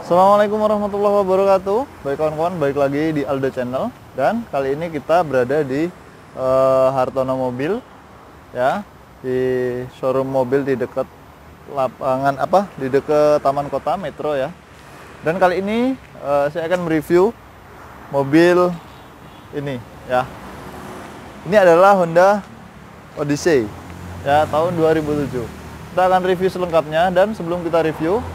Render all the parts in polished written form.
Assalamualaikum warahmatullahi wabarakatuh. Baik kawan-kawan, balik lagi di Aldo Channel. Dan kali ini kita berada di Hartono Mobil, ya, di showroom mobil di dekat lapangan di dekat Taman Kota Metro ya. Dan kali ini saya akan mereview mobil ini ya. Ini adalah Honda Odyssey ya, tahun 2007. Kita akan review selengkapnya, dan sebelum kita review,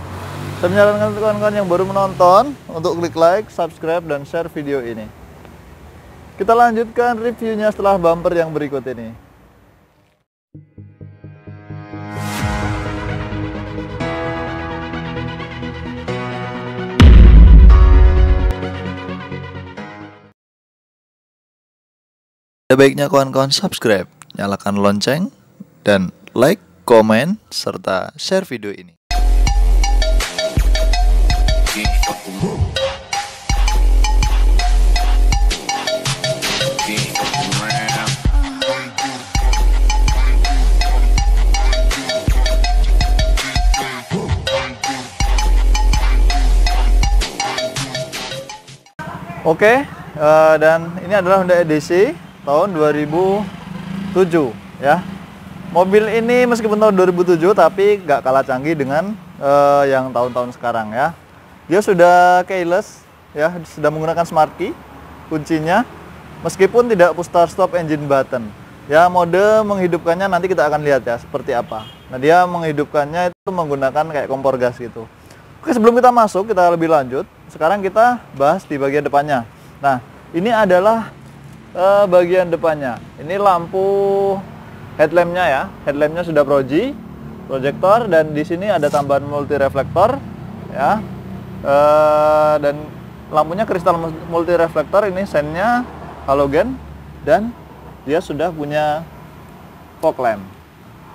saya menyarankan untuk kawan-kawan yang baru menonton untuk klik like, subscribe, dan share video ini. Kita lanjutkan reviewnya setelah bumper yang berikut ini. Ada baiknya kawan-kawan subscribe, nyalakan lonceng, dan like, komen, serta share video ini. Oke, dan ini adalah Honda Odyssey tahun 2007 ya. Mobil ini meskipun tahun 2007 tapi nggak kalah canggih dengan yang tahun-tahun sekarang ya. Dia sudah keyless ya, sudah menggunakan smart key kuncinya, meskipun tidak push start stop engine button. Ya, mode menghidupkannya nanti kita akan lihat ya seperti apa. Nah, dia menghidupkannya itu menggunakan kayak kompor gas gitu. Oke, sebelum kita masuk, kita lebih lanjut. Sekarang kita bahas di bagian depannya. Nah, ini adalah bagian depannya. Ini lampu headlampnya ya. Headlampnya sudah projector, dan di sini ada tambahan multi reflektor ya. Dan lampunya kristal multi reflektor. Ini sennya halogen, dan dia sudah punya fog lamp.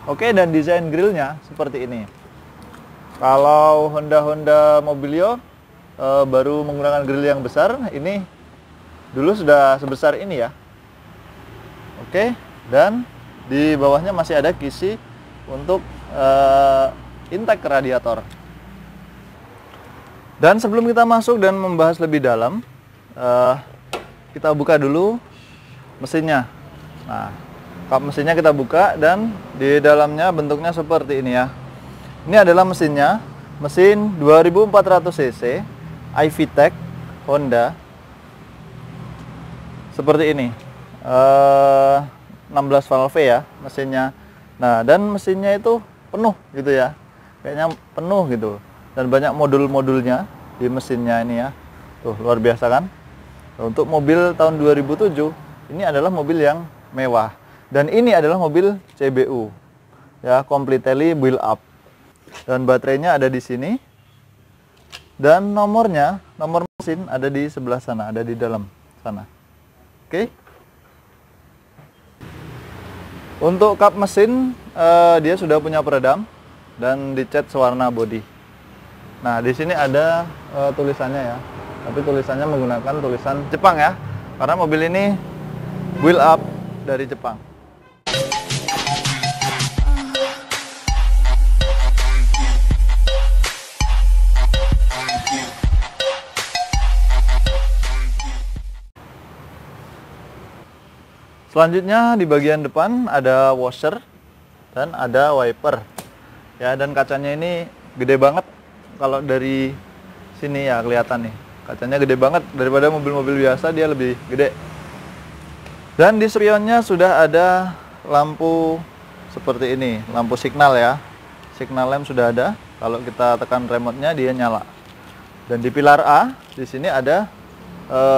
Oke, dan desain grillnya seperti ini. Kalau Honda Mobilio baru menggunakan grill yang besar, ini dulu sudah sebesar ini ya. Oke, dan di bawahnya masih ada kisi untuk intake radiator. Dan sebelum kita masuk dan membahas lebih dalam, kita buka dulu mesinnya. Nah, kap mesinnya kita buka, dan di dalamnya bentuknya seperti ini ya. Ini adalah mesinnya, mesin 2400 cc iVTEC Honda, seperti ini, 16 valve ya mesinnya. Nah, dan mesinnya itu penuh gitu ya, kayaknya penuh gitu, dan banyak modul-modulnya di mesinnya ini ya. Tuh, luar biasa kan. Untuk mobil tahun 2007, ini adalah mobil yang mewah, dan ini adalah mobil CBU ya, completely build up. Dan baterainya ada di sini, dan nomor mesin ada di sebelah sana, ada di dalam sana. Oke. Untuk kap mesin, dia sudah punya peredam dan dicat sewarna body. Nah, di sini ada tulisannya ya, tapi tulisannya menggunakan tulisan Jepang ya, karena mobil ini build up dari Jepang. Selanjutnya di bagian depan ada washer dan ada wiper ya, dan kacanya ini gede banget. Kalau dari sini ya kelihatan nih, kacanya gede banget, daripada mobil-mobil biasa dia lebih gede. Dan di spionnya sudah ada lampu seperti ini, lampu signal ya, signal lamp sudah ada. Kalau kita tekan remote-nya dia nyala. Dan di pilar A di sini ada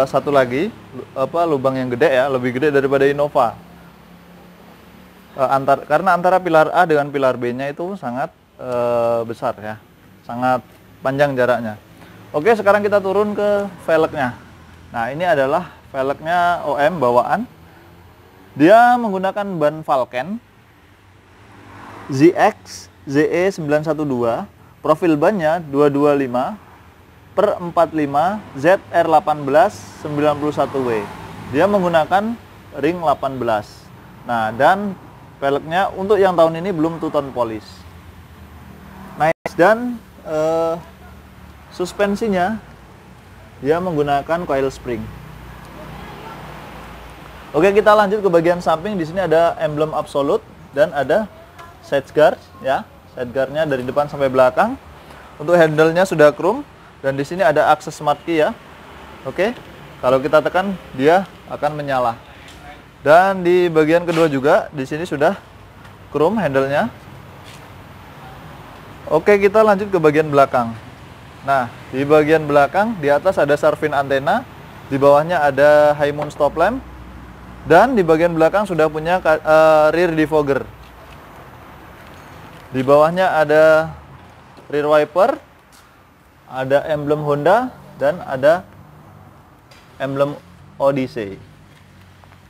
satu lagi lubang yang gede ya, lebih gede daripada Innova. Karena antara pilar A dengan pilar B-nya itu sangat besar ya, sangat panjang jaraknya. Oke, sekarang kita turun ke velgnya. Nah, ini adalah velgnya OM bawaan. Dia menggunakan ban Falken ZX ZE 912. Profil bannya 225/45 ZR18 91W. Dia menggunakan ring 18. Nah, dan velgnya untuk yang tahun ini belum two tone polish. Nice. Dan suspensinya dia menggunakan coil spring. Oke, kita lanjut ke bagian samping. Di sini ada emblem Absolute dan ada side guard ya. Side guardnya dari depan sampai belakang. Untuk handle-nya sudah chrome dan di sini ada akses smart key ya. Oke. Kalau kita tekan dia akan menyala. Dan di bagian kedua juga di sini sudah chrome handle-nya. Oke, kita lanjut ke bagian belakang. Nah, di bagian belakang di atas ada Sharvin antena, di bawahnya ada high mount stop lamp. Dan di bagian belakang sudah punya rear defogger. Di bawahnya ada rear wiper, ada emblem Honda, dan ada emblem Odyssey.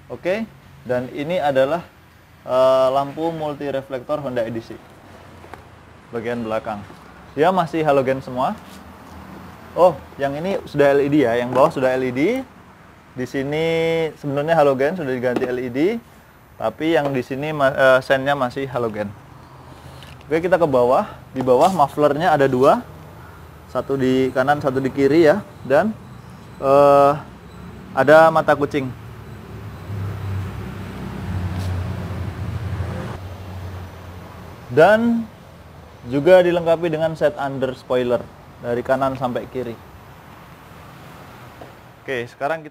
Oke, dan ini adalah lampu multi reflektor Honda Odyssey. Bagian belakang. Dia masih halogen semua. Oh, yang ini sudah LED ya, yang bawah sudah LED. Di sini sebenarnya halogen sudah diganti LED, tapi yang di sini sennya masih halogen. Oke, kita ke bawah. Di bawah mufflernya ada dua, satu di kanan, satu di kiri ya, dan ada mata kucing. Dan juga dilengkapi dengan set under spoiler dari kanan sampai kiri. Oke, sekarang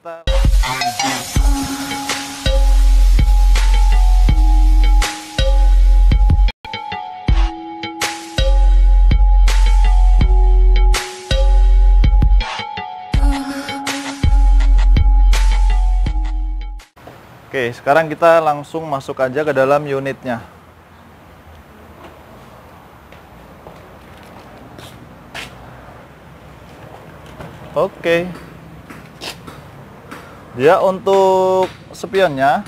kita langsung masuk aja ke dalam unitnya. Oke. Dia untuk spionnya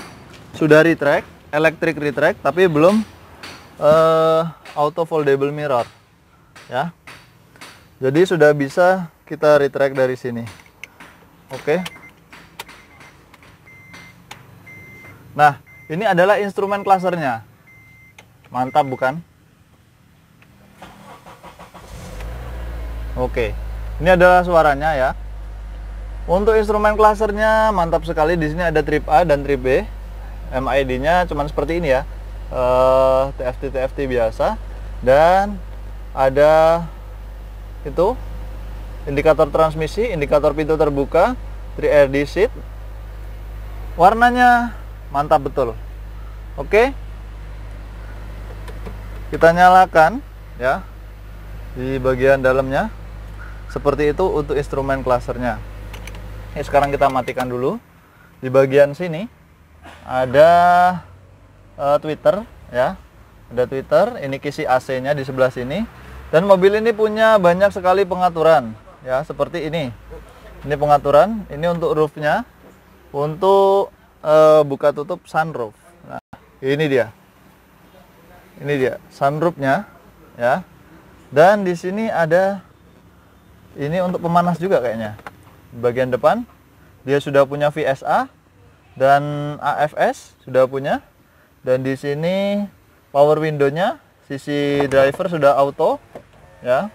sudah retract, electric retract, tapi belum auto foldable mirror ya. Jadi sudah bisa kita retract dari sini. Oke. Nah, ini adalah instrumen clusternya. Mantap bukan? Oke. Ini adalah suaranya ya. Untuk instrumen clusternya mantap sekali. Di sini ada trip A dan trip B. MID-nya cuman seperti ini ya. TFT biasa. Dan ada itu indikator transmisi, indikator pintu terbuka, 3RD seat. Warnanya mantap betul. Oke. Kita nyalakan ya. Di bagian dalamnya seperti itu untuk instrumen clusternya. Sekarang kita matikan dulu. Di bagian sini ada tweeter ya. Ada tweeter, ini kisi AC-nya di sebelah sini. Dan mobil ini punya banyak sekali pengaturan ya, seperti ini. Ini pengaturan, ini untuk roofnya, untuk buka tutup sunroof. Nah, ini dia. Ini dia sunroofnya ya. Dan di sini ada ini untuk pemanas juga kayaknya. Bagian depan dia sudah punya VSA dan AFS sudah punya. Dan di sini power window-nya, sisi driver sudah auto ya.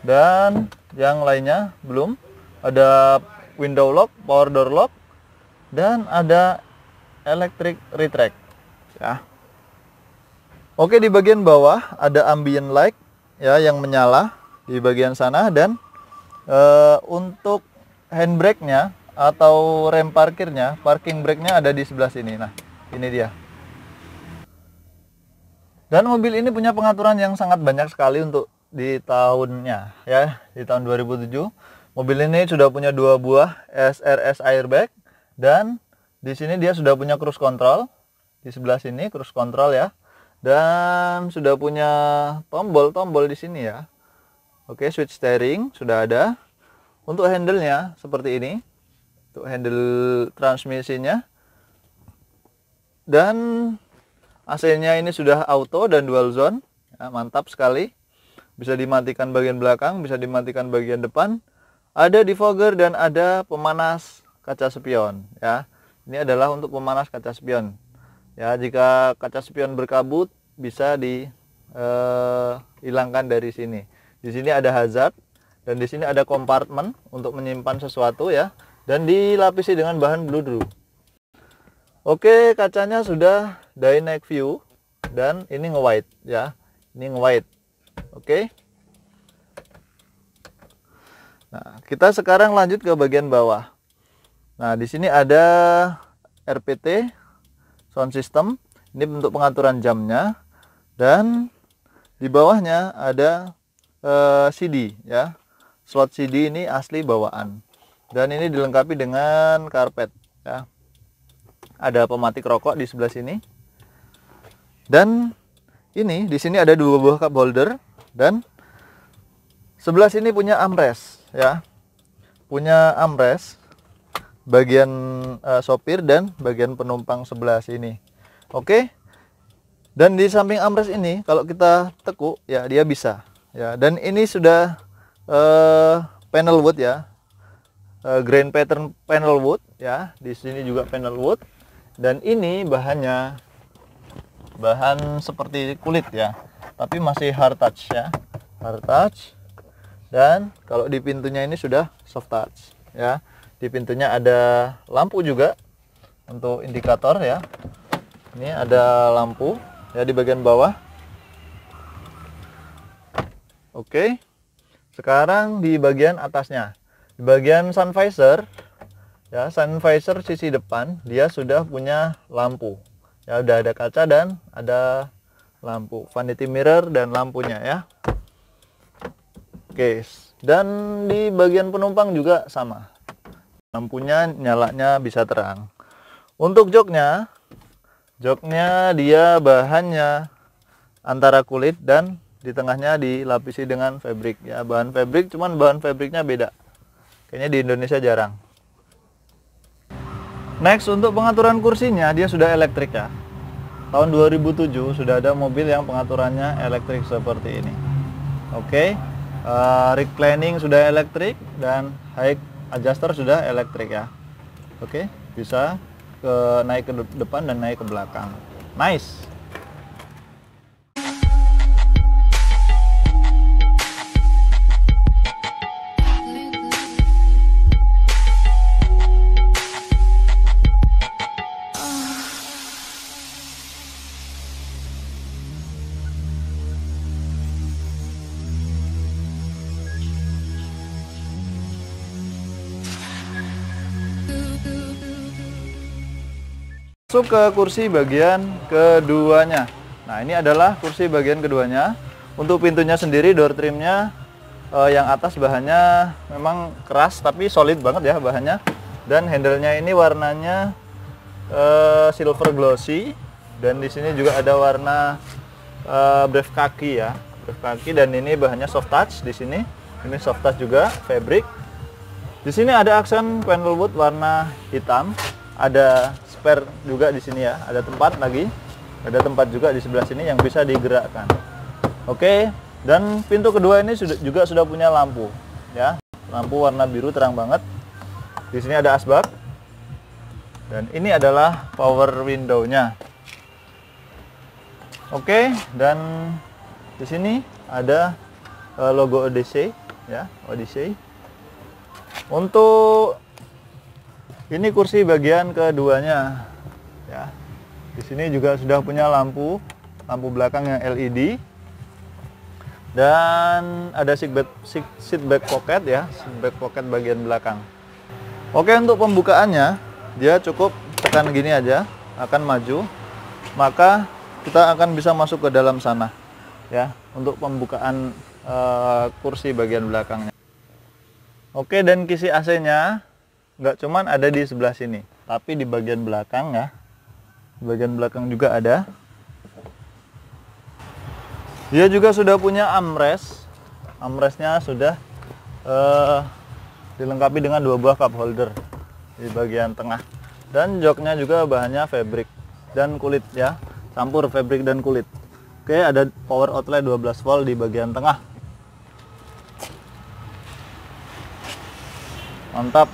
Dan yang lainnya belum. Ada window lock, power door lock, dan ada electric retract ya. Oke, di bagian bawah ada ambient light ya yang menyala di bagian sana. Dan untuk handbrake-nya atau rem parkirnya, parking brake-nya ada di sebelah sini. Nah, ini dia. Dan mobil ini punya pengaturan yang sangat banyak sekali untuk di tahunnya ya, di tahun 2007. Mobil ini sudah punya 2 buah SRS airbag dan di sini dia sudah punya cruise control. Di sebelah sini cruise control ya. Dan sudah punya tombol-tombol di sini ya. Oke, switch steering sudah ada. Untuk handle-nya seperti ini. Untuk handle transmisinya. Dan AC-nya ini sudah auto dan dual zone. Ya, mantap sekali. Bisa dimatikan bagian belakang, bisa dimatikan bagian depan. Ada defogger dan ada pemanas kaca spion ya. Ini adalah untuk pemanas kaca spion. Ya, jika kaca spion berkabut bisa dihilangkan dari sini. Di sini ada hazard Dan di sini ada kompartemen untuk menyimpan sesuatu ya, dan dilapisi dengan bahan bludru. Oke, kacanya sudah dynamic view dan ini nge-white ya. Ini nge-white. Oke. Nah, kita sekarang lanjut ke bagian bawah. Nah, di sini ada RPT sound system. Ini untuk pengaturan jamnya, dan di bawahnya ada CD ya. Slot CD ini asli bawaan. Dan ini dilengkapi dengan karpet ya. Ada pematik rokok di sebelah sini. Dan ini di sini ada 2 buah cup holder, dan sebelah sini punya armrest ya. Punya armrest bagian sopir dan bagian penumpang sebelah sini. Oke. Dan di samping armrest ini kalau kita tekuk ya, dia bisa ya. Dan ini sudah panel wood ya. Grain pattern panel wood ya. Di sini juga panel wood. Dan ini bahannya bahan seperti kulit ya, tapi masih hard touch ya, hard touch. Dan kalau di pintunya ini sudah soft touch ya. Di pintunya ada lampu juga untuk indikator ya. Ini ada lampu ya di bagian bawah. Oke. Sekarang di bagian atasnya, di bagian sun visor ya, sun visor sisi depan dia sudah punya lampu ya, udah ada kaca dan ada lampu vanity mirror dan lampunya ya. Oke, dan di bagian penumpang juga sama, lampunya nyalanya bisa terang. Untuk joknya dia bahannya antara kulit dan di tengahnya dilapisi dengan fabric ya, bahan fabric, cuman bahan fabricnya beda, kayaknya di Indonesia jarang. Next, untuk pengaturan kursinya dia sudah elektrik ya. Tahun 2007 sudah ada mobil yang pengaturannya elektrik seperti ini. Oke. Reclining sudah elektrik dan height adjuster sudah elektrik ya. Oke, bisa naik ke depan dan naik ke belakang. Nice. Masuk ke kursi bagian keduanya. Nah, ini adalah kursi bagian keduanya. Untuk pintunya sendiri, door trimnya yang atas bahannya memang keras tapi solid banget ya bahannya. Dan handle-nya ini warnanya silver glossy, dan di sini juga ada warna brave kaki ya, brave kaki, dan ini bahannya soft touch di sini. Ini soft touch juga, fabric. Di sini ada aksen panel wood warna hitam, ada spare juga di sini ya, ada tempat lagi, ada tempat juga di sebelah sini yang bisa digerakkan. Oke, dan pintu kedua ini juga sudah punya lampu ya, lampu warna biru terang banget. Di sini ada asbak, dan ini adalah power window-nya. Oke, dan di sini ada logo Odyssey ya, Odyssey. Untuk ini kursi bagian keduanya ya. Di sini juga sudah punya lampu belakang yang LED, dan ada seat back pocket ya, seat back pocket bagian belakang. Oke, untuk pembukaannya dia cukup tekan gini aja akan maju, maka kita akan bisa masuk ke dalam sana ya, untuk pembukaan kursi bagian belakangnya. Oke, dan kisi AC-nya nggak cuman ada di sebelah sini, tapi di bagian belakang ya, di bagian belakang juga ada. Dia juga sudah punya armrest, armrestnya sudah dilengkapi dengan 2 buah cup holder di bagian tengah, dan joknya juga bahannya fabric dan kulit ya, campur fabric dan kulit. Oke, ada power outlet 12 volt di bagian tengah. Mantap.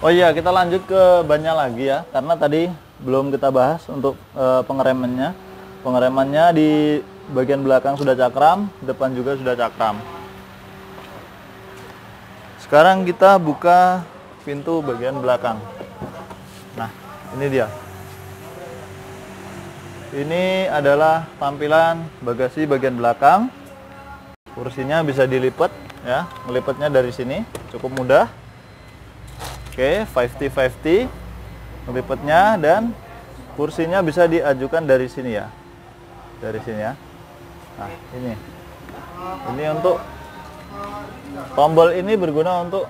Oh iya, kita lanjut ke bannya lagi ya, karena tadi belum kita bahas untuk pengeremannya. Pengeremannya di bagian belakang sudah cakram, depan juga sudah cakram. Sekarang kita buka pintu bagian belakang. Nah, ini dia. Ini adalah tampilan bagasi bagian belakang. Kursinya bisa dilipat ya, melipatnya dari sini cukup mudah. Oke, 50-50 melipatnya, dan kursinya bisa diajukan dari sini ya. Dari sini ya. Nah, ini untuk tombol ini berguna untuk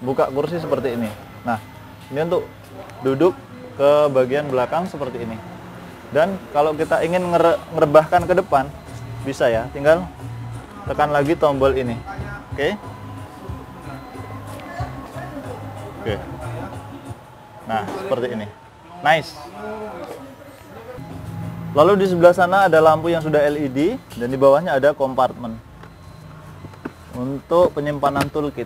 buka kursi seperti ini. Nah, ini untuk duduk ke bagian belakang seperti ini. Dan kalau kita ingin ngerebahkan ke depan, bisa ya, tinggal tekan lagi tombol ini. Oke. Oke. Nah, seperti ini. Nice. Lalu di sebelah sana ada lampu yang sudah LED, dan di bawahnya ada kompartemen untuk penyimpanan toolkit.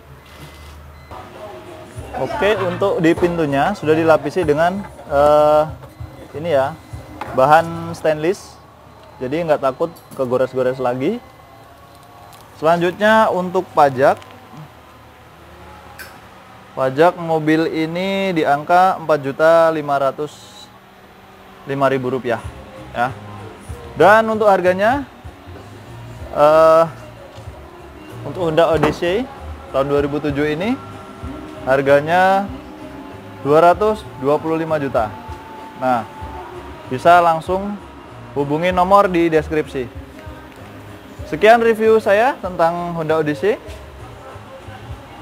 Oke, untuk di pintunya sudah dilapisi dengan ini ya, bahan stainless, jadi nggak takut kegores-gores lagi. Selanjutnya untuk pajak mobil ini di angka Rp4.505.000 ya. Dan untuk harganya untuk Honda Odyssey tahun 2007 ini harganya 225 juta. Nah, bisa langsung hubungi nomor di deskripsi. Sekian review saya tentang Honda Odyssey.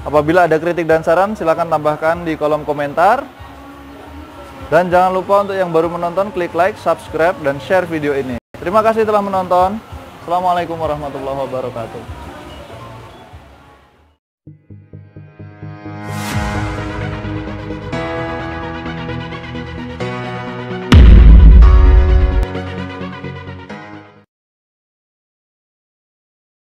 Apabila ada kritik dan saran, silakan tambahkan di kolom komentar. Dan jangan lupa untuk yang baru menonton, klik like, subscribe, dan share video ini. Terima kasih telah menonton. Assalamualaikum warahmatullahi wabarakatuh.